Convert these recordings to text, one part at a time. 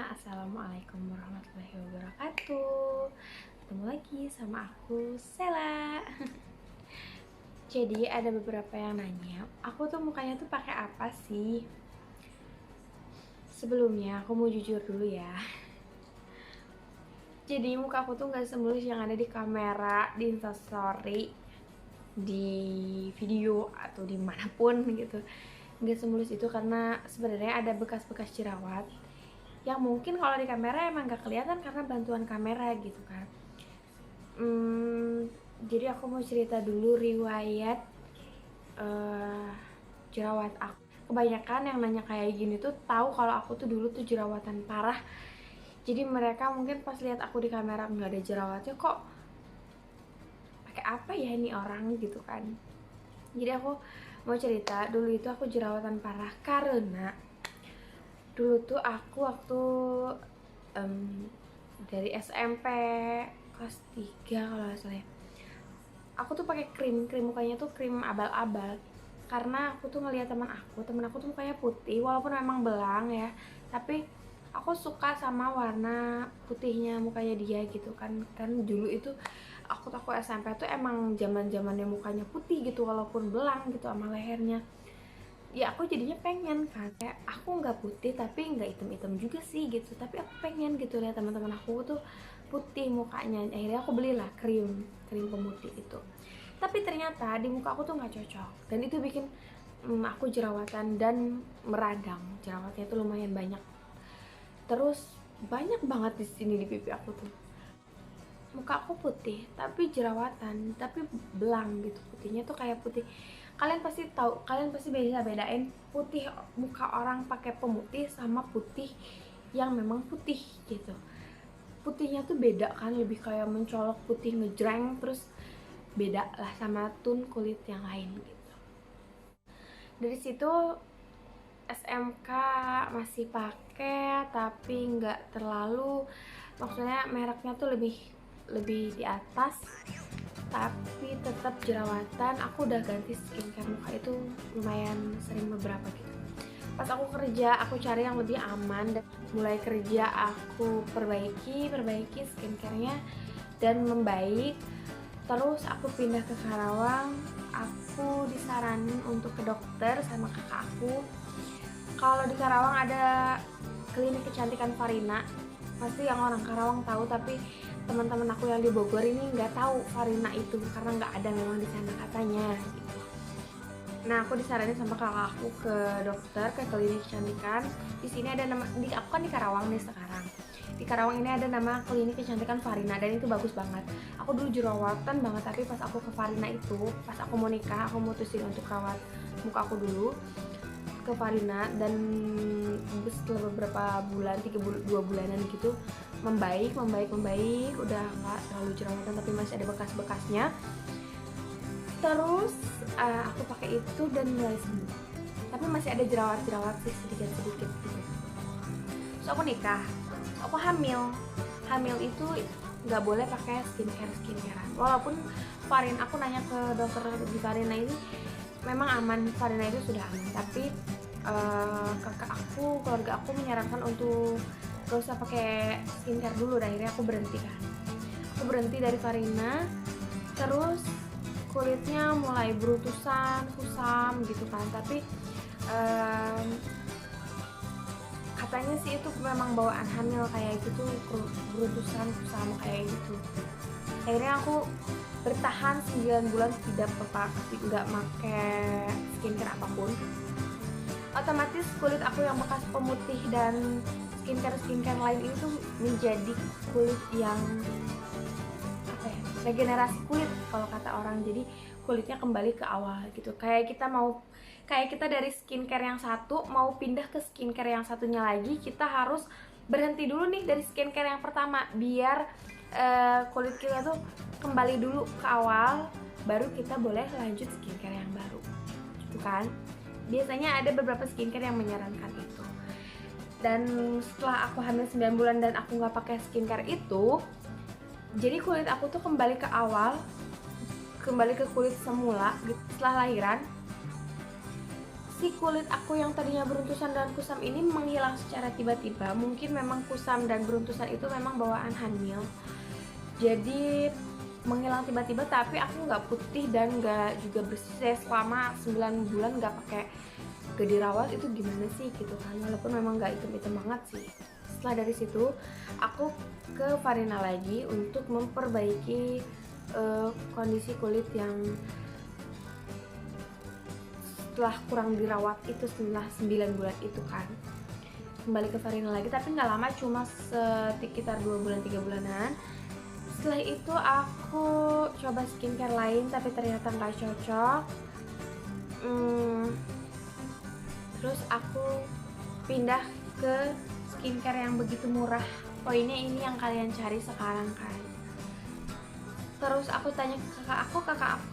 Assalamualaikum warahmatullahi wabarakatuh. Ketemu lagi sama aku, Sela. Jadi ada beberapa yang nanya, aku tuh mukanya tuh pakai apa sih? Sebelumnya aku mau jujur dulu ya. Jadi muka aku tuh gak semulus yang ada di kamera, di instastory, di video atau dimanapun gitu. Gak semulus itu karena sebenarnya ada bekas-bekas jerawat yang mungkin kalau di kamera emang gak kelihatan karena bantuan kamera gitu kan. Jadi aku mau cerita dulu riwayat jerawat aku. Kebanyakan yang nanya kayak gini tuh tahu kalau aku tuh dulu tuh jerawatan parah. Jadi mereka mungkin pas lihat aku di kamera nggak ada jerawatnya, kok pakai apa ya ini orang gitu kan. Jadi aku mau cerita dulu itu aku jerawatan parah karena dulu tuh aku waktu dari SMP kelas 3 kalau nggak salah ya, aku tuh pakai krim mukanya tuh krim abal-abal karena aku tuh ngeliat teman aku tuh mukanya putih walaupun memang belang ya, tapi aku suka sama warna putihnya mukanya dia gitu kan. Dulu itu aku SMP tuh emang zaman-zamannya mukanya putih gitu walaupun belang gitu sama lehernya. Ya aku jadinya pengen kan, kayak aku nggak putih tapi nggak hitam-hitam juga sih gitu, tapi aku pengen gitu lihat teman-teman aku tuh putih mukanya. Akhirnya aku belilah krim pemutih itu, tapi ternyata di muka aku tuh nggak cocok dan itu bikin aku jerawatan dan meradang. Jerawatnya tuh lumayan banyak, terus banyak banget di sini di pipi aku tuh. Muka aku putih tapi jerawatan, tapi belang gitu, putihnya tuh kayak putih. Kalian pasti tahu, kalian pasti bisa bedain putih muka orang pakai pemutih sama putih yang memang putih gitu. Putihnya tuh beda kan, lebih kayak mencolok putih ngejreng, terus beda lah sama tone kulit yang lain gitu. Dari situ SMK masih pakai tapi nggak terlalu, maksudnya mereknya tuh lebih di atas, tapi tetap jerawatan. Aku udah ganti skincare muka itu lumayan sering, beberapa gitu. Pas aku kerja aku cari yang lebih aman dan mulai kerja aku perbaiki skincarenya dan membaik. Terus aku pindah ke Karawang, aku disaranin untuk ke dokter sama kakak aku. Kalau di Karawang ada klinik kecantikan Farina, pasti yang orang Karawang tahu, tapi teman-teman aku yang di Bogor ini nggak tahu Farina itu karena nggak ada memang di sana katanya gitu. Nah aku disaranin sama kakak aku ke dokter, ke klinik kecantikan. Di sini ada nama, aku kan di Karawang nih sekarang. Di Karawang ini ada nama klinik kecantikan Farina dan itu bagus banget. Aku dulu jerawatan banget, tapi pas aku ke Farina itu, pas aku mau nikah, aku mutusin untuk rawat muka aku dulu ke Farina, dan setelah beberapa bulan, 2 bulanan gitu, membaik, udah nggak terlalu jerawatan tapi masih ada bekas-bekasnya. Terus aku pakai itu dan mulai sembuh, tapi masih ada jerawat sih sedikit gitu. Terus aku nikah, aku hamil itu nggak boleh pakai skincarean, walaupun Farina, aku nanya ke dokter di Farina ini memang aman, Farina itu sudah aman, tapi kakak aku, keluarga aku menyarankan untuk gak usah pakai skincare dulu. Dan akhirnya aku berhenti dari Farina. Terus kulitnya mulai berutusan, kusam gitu kan, tapi katanya sih itu memang bawaan hamil kayak gitu, berutusan, kusam kayak gitu. Akhirnya aku bertahan 9 bulan tidak pakai skincare apapun. Otomatis kulit aku yang bekas pemutih dan skincare lain itu menjadi kulit yang regenerasi kulit kalau kata orang. Jadi kulitnya kembali ke awal gitu. Kayak kita dari skincare yang satu mau pindah ke skincare yang satunya lagi, kita harus berhenti dulu nih dari skincare yang pertama biar kulit kita tuh kembali dulu ke awal, baru kita boleh lanjut skincare yang baru gitu kan. Biasanya ada beberapa skincare yang menyarankan itu. Dan setelah aku hamil 9 bulan dan aku nggak pakai skincare itu, jadi kulit aku tuh kembali ke awal, kembali ke kulit semula gitu, setelah lahiran. si kulit aku yang tadinya beruntusan dan kusam ini menghilang secara tiba-tiba. Mungkin memang kusam dan beruntusan itu memang bawaan hamil, jadi menghilang tiba-tiba, tapi aku nggak putih dan nggak juga bersih selama 9 bulan nggak pakai dirawat. Itu gimana sih gitu kan, walaupun memang nggak hitam-hitam banget sih. Setelah dari situ aku ke Farina lagi untuk memperbaiki kondisi kulit yang setelah kurang dirawat itu, setelah 9 bulan itu kan. Kembali ke Farina lagi, tapi nggak lama, cuma sekitar 2 bulan 3 bulanan. Setelah itu aku coba skincare lain, tapi ternyata nggak cocok. Terus aku pindah ke skincare yang begitu murah. Poinnya ini yang kalian cari sekarang kan. Terus aku tanya ke kakak aku,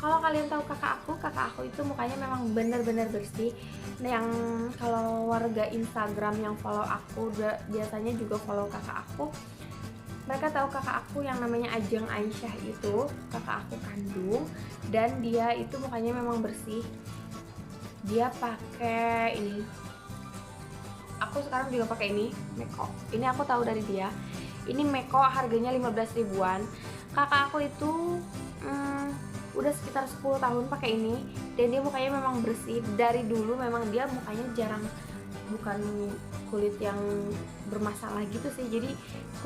kalau kalian tahu kakak aku itu mukanya memang bener-bener bersih. Yang kalau warga Instagram yang follow aku biasanya juga follow kakak aku, mereka tahu kakak aku yang namanya Ajeng Aisyah itu kakak aku kandung, dan dia itu mukanya memang bersih. Dia pakai ini, aku sekarang juga pakai ini Meko. Ini aku tahu dari dia. Ini Meko harganya 15 ribuan. Kakak aku itu udah sekitar 10 tahun pakai ini, dan dia mukanya memang bersih. Dari dulu memang dia mukanya jarang, bukan kulit yang bermasalah gitu sih, jadi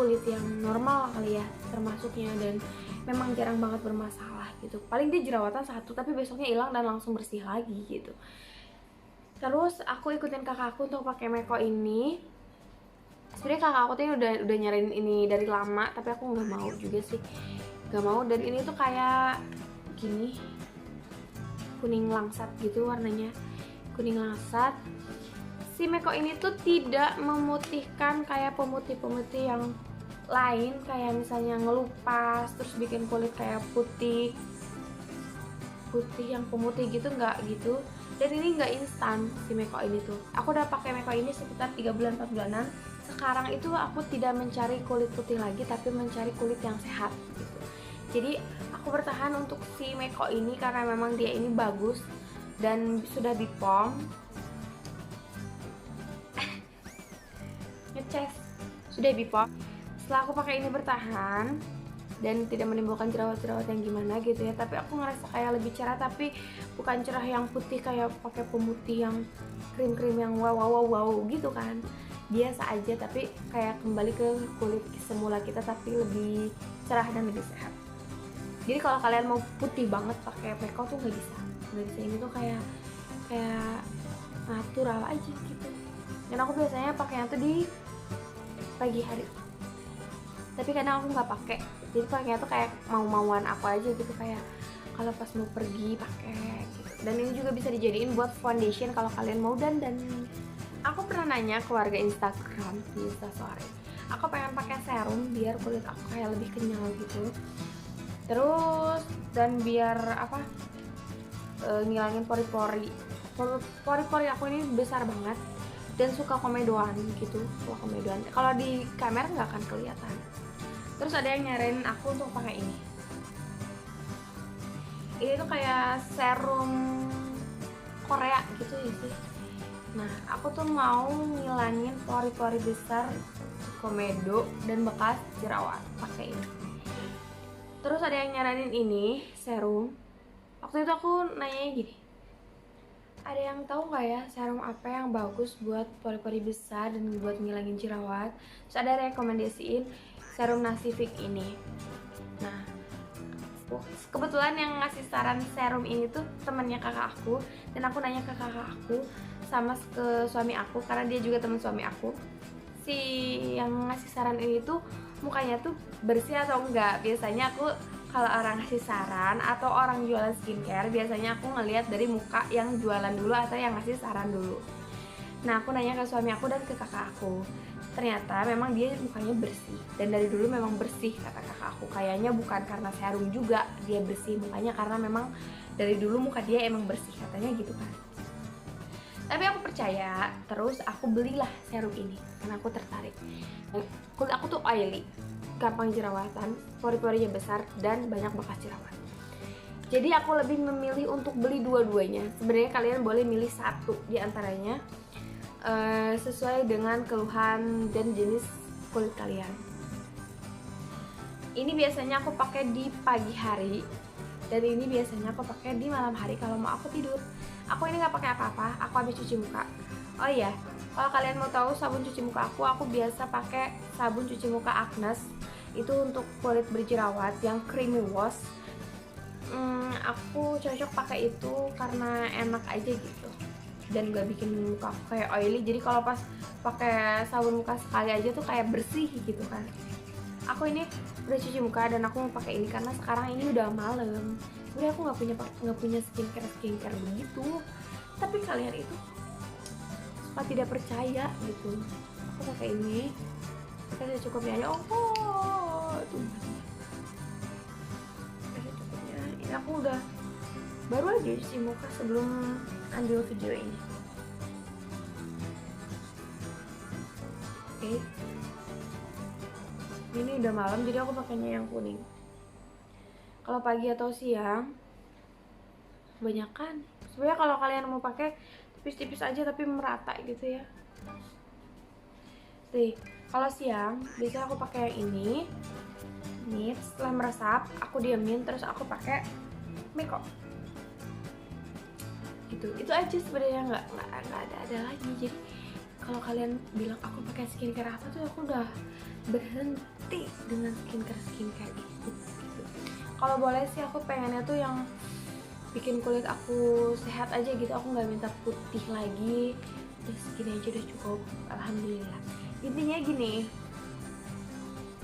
kulit yang normal kali ya termasuknya, dan memang jarang banget bermasalah gitu. Paling dia jerawatan satu tapi besoknya hilang dan langsung bersih lagi gitu. Terus aku ikutin kakak aku untuk pakai Meko ini. Sebenarnya kakak aku tuh udah nyariin ini dari lama, tapi aku nggak mau juga sih, nggak mau. Dan ini tuh kayak gini, kuning langsat gitu warnanya, kuning langsat. Si Meko ini tuh tidak memutihkan kayak pemutih-pemutih yang lain, kayak misalnya ngelupas terus bikin kulit kayak putih yang pemutih gitu, nggak gitu. Dan ini nggak instan si Meko ini tuh. Aku udah pakai Meko ini sekitar 3 bulan 4 bulanan. Sekarang itu aku tidak mencari kulit putih lagi, tapi mencari kulit yang sehat gitu. Jadi aku bertahan untuk si Meko ini karena memang dia ini bagus dan sudah di POM. Ngeces sudah di POM. Setelah aku pakai ini bertahan dan tidak menimbulkan jerawat-jerawat yang gimana gitu ya, tapi aku ngerasa kayak lebih cerah, tapi bukan cerah yang putih kayak pakai pemutih yang krim-krim yang wow gitu kan. Biasa aja, tapi kayak kembali ke kulit semula kita, tapi lebih cerah dan lebih sehat. Jadi kalau kalian mau putih banget pakai Meko tuh nggak bisa. Ini tuh kayak natural aja gitu. Dan aku biasanya pakainya tuh di pagi hari, tapi kadang aku nggak pakai, jadi pakainya tuh kayak mau-mauan aku aja gitu, kayak kalau pas mau pergi pakai gitu. Dan ini juga bisa dijadiin buat foundation kalau kalian mau dandan. Aku pernah nanya ke warga Instagram di Instastory, aku pengen pakai serum biar kulit aku kayak lebih kenyal gitu, terus dan biar apa, ngilangin pori-pori aku ini besar banget dan suka komedoan gitu, kalau di kamera nggak akan kelihatan. Terus ada yang nyaranin aku untuk pakai ini tuh kayak serum Korea gitu ya sih. Nah aku tuh mau ngilangin pori-pori besar, komedo, dan bekas jerawat pakai ini. Terus ada yang nyaranin ini serum. Waktu itu aku nanya gini, ada yang tahu nggak ya serum apa yang bagus buat pori-pori besar dan buat ngilangin jerawat? Terus ada rekomendasiin serum Nasifik ini. Nah kebetulan yang ngasih saran serum ini tuh temannya kakak aku, dan aku nanya ke kakak aku sama ke suami aku karena dia juga teman suami aku. Si yang ngasih saran ini tuh mukanya tuh bersih atau enggak. Biasanya aku kalau orang ngasih saran atau orang jualan skincare, biasanya aku ngeliat dari muka yang jualan dulu atau yang ngasih saran dulu. Nah aku nanya ke suami aku dan ke kakak aku, ternyata memang dia mukanya bersih, dan dari dulu memang bersih kata kakak aku. Kayaknya bukan karena serum juga dia bersih mukanya, karena memang dari dulu muka dia emang bersih katanya gitu kan. Tapi aku percaya, terus aku belilah serum ini karena aku tertarik. Kulit aku tuh oily, gampang jerawatan, pori-porinya besar dan banyak bekas jerawat. Jadi aku lebih memilih untuk beli dua-duanya. Sebenarnya kalian boleh milih satu di antaranya sesuai dengan keluhan dan jenis kulit kalian. Ini biasanya aku pakai di pagi hari, dan ini biasanya aku pakai di malam hari kalau mau aku tidur. Aku ini nggak pakai apa-apa, aku habis cuci muka. Oh iya, kalau kalian mau tahu sabun cuci muka aku biasa pakai sabun cuci muka Agnes. Itu untuk kulit berjerawat yang creamy wash. Aku cocok pakai itu karena enak aja gitu, dan gak bikin muka aku kayak oily. Jadi kalau pas pakai sabun muka sekali aja tuh kayak bersih gitu kan. Aku ini udah cuci muka dan aku mau pakai ini karena sekarang ini udah malam. Sebenarnya aku nggak punya skincare begitu, tapi kalian itu suka tidak percaya gitu. Aku pakai ini, kita cukupnya aja. Tuh cukupnya. Ini aku udah baru aja cuci muka sebelum ambil video ini. Oke. Ini udah malam jadi aku pakainya yang kuning. Kalau pagi atau siang kebanyakan. Sebenarnya kalau kalian mau pakai tipis-tipis aja tapi merata gitu ya. Nih, kalau siang biasanya aku pakai yang ini. Nih, setelah meresap aku diamin terus aku pakai makeup. Gitu. Itu aja sebenarnya, nggak ada lagi. Jadi kalau kalian bilang aku pakai skincare apa tuh, aku udah berhenti dengan skincare itu gitu. Kalau boleh sih aku pengennya tuh yang bikin kulit aku sehat aja gitu. Aku nggak minta putih lagi, udah segini aja udah cukup, alhamdulillah. Intinya gini,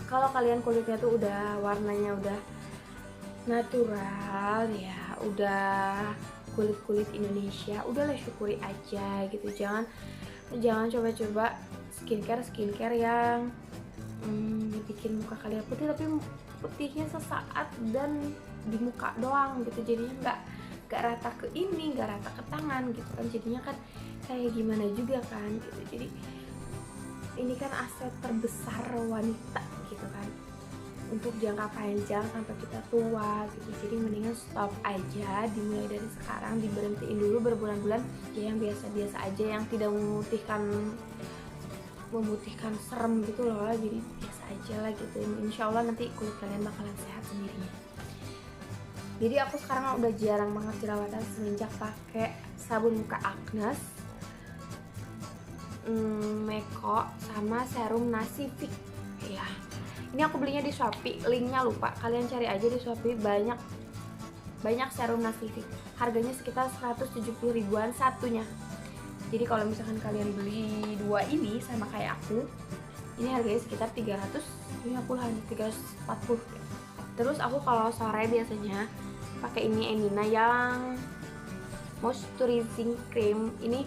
kalau kalian kulitnya tuh udah warnanya udah natural ya, udah kulit Indonesia, udahlah syukuri aja gitu. Jangan coba-coba skincare yang bikin muka kalian putih, tapi putihnya sesaat dan di muka doang gitu. Jadinya nggak rata ke ini, nggak rata ke tangan gitu kan. Jadinya kan kayak gimana juga kan gitu. Jadi ini kan aset terbesar wanita gitu kan, untuk jangka panjang sampai kita tua gitu. Jadi mendingan stop aja, dimulai dari sekarang, diberhentiin dulu berbulan-bulan ya, yang biasa-biasa aja, yang tidak memutihkan serem gitu loh. Jadi biasa aja lah gitu. Insya Allah nanti kulit kalian bakalan sehat sendirinya. Jadi aku sekarang udah jarang banget jerawatan semenjak pakai sabun muka Agnes, Meko, sama serum Nasifik ya. Ini aku belinya di Shopee, linknya lupa, kalian cari aja di Shopee. Banyak serum Nasifik, harganya sekitar 170 ribuan satunya. Jadi kalau misalkan kalian beli dua ini sama kayak aku, ini harganya sekitar 350-an, 340. Terus aku kalau sore biasanya pakai ini Emina yang moisturizing cream. Ini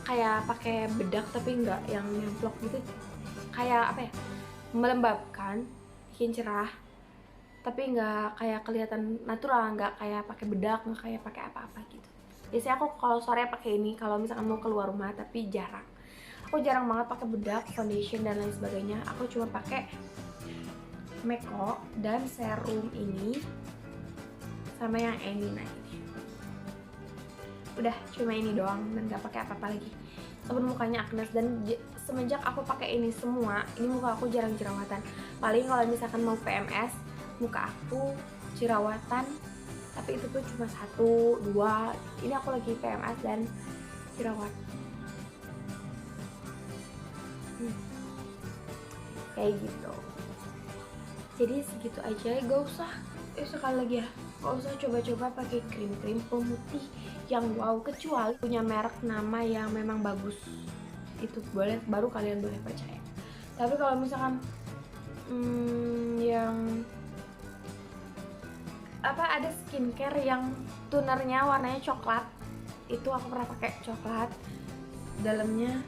kayak pakai bedak tapi enggak yang nyemplok gitu, kayak apa ya, melembabkan, bikin cerah, tapi nggak kayak kelihatan natural, nggak kayak pakai bedak, nggak kayak pakai apa-apa gitu. Biasanya aku kalau sore pakai ini kalau misalkan mau keluar rumah, tapi aku jarang banget pakai bedak, foundation dan lain sebagainya. Aku cuma pakai Meko dan serum ini sama yang Emina ini. Udah cuma ini doang dan nggak pakai apa-apa lagi. Sabun mukanya Agnes, dan semenjak aku pakai ini semua, ini muka aku jarang jerawatan. Paling kalau misalkan mau PMS, muka aku jerawatan, tapi itu tuh cuma 1-2. Ini aku lagi PMS dan jerawat. Kayak gitu. Jadi segitu aja, gak usah sekali lagi ya, gak usah coba-coba pakai krim pemutih yang wow, kecuali punya merek nama yang memang bagus. Itu baru kalian boleh percaya. Tapi kalau misalkan yang ada skincare yang tonernya warnanya coklat, itu aku pernah pakai coklat, dalamnya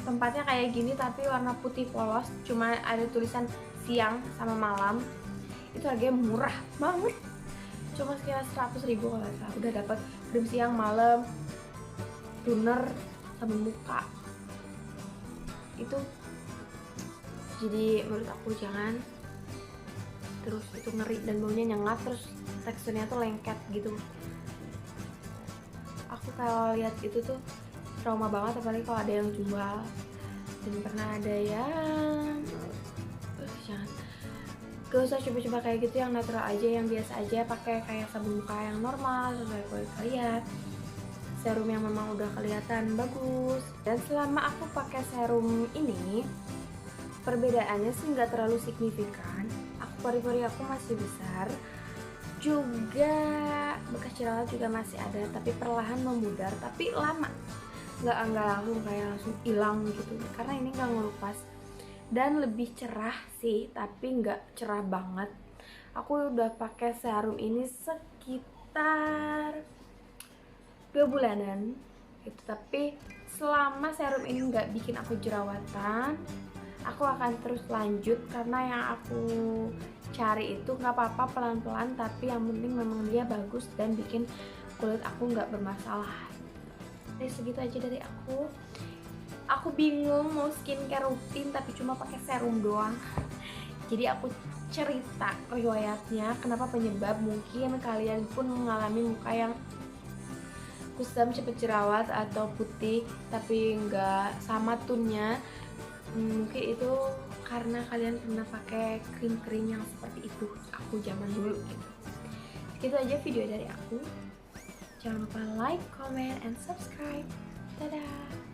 tempatnya kayak gini tapi warna putih polos, cuma ada tulisan siang sama malam. Itu harganya murah banget, cuma sekitar 100 ribu kalau nggak salah. Udah dapat krim siang, malam, toner, sabun muka. Itu jadi menurut aku jangan terus itu ngeri dan baunya nyengat, terus teksturnya tuh lengket gitu. Aku kalau lihat itu tuh trauma banget, apalagi kalau ada yang jual. Dan pernah ada yang jangan, gak usah coba-coba kayak gitu, yang natural aja, yang biasa aja, pakai kayak sabun muka yang normal sesuai kulit kalian, serum yang memang udah kelihatan bagus. Dan selama aku pakai serum ini, perbedaannya sih nggak terlalu signifikan. Pori-pori aku masih besar, juga bekas jerawat juga masih ada, tapi perlahan memudar, tapi lama, nggak langsung kayak langsung hilang gitu, karena ini nggak ngelupas. Dan lebih cerah sih, tapi nggak cerah banget. Aku udah pakai serum ini sekitar 2 bulanan gitu, tapi selama serum ini nggak bikin aku jerawatan, aku akan terus lanjut, karena yang aku cari itu nggak apa-apa pelan-pelan, tapi yang penting memang dia bagus dan bikin kulit aku nggak bermasalah. Jadi segitu aja dari aku. Aku bingung mau skincare rutin tapi cuma pakai serum doang. Jadi aku cerita riwayatnya kenapa penyebab. Mungkin kalian pun mengalami muka yang kusam, cepet jerawat atau putih tapi nggak sama tunnya. Mungkin itu karena kalian pernah pakai krim-krim yang seperti itu, aku zaman dulu gitu. Segitu aja video dari aku. Jangan lupa like, comment, and subscribe. Dadah.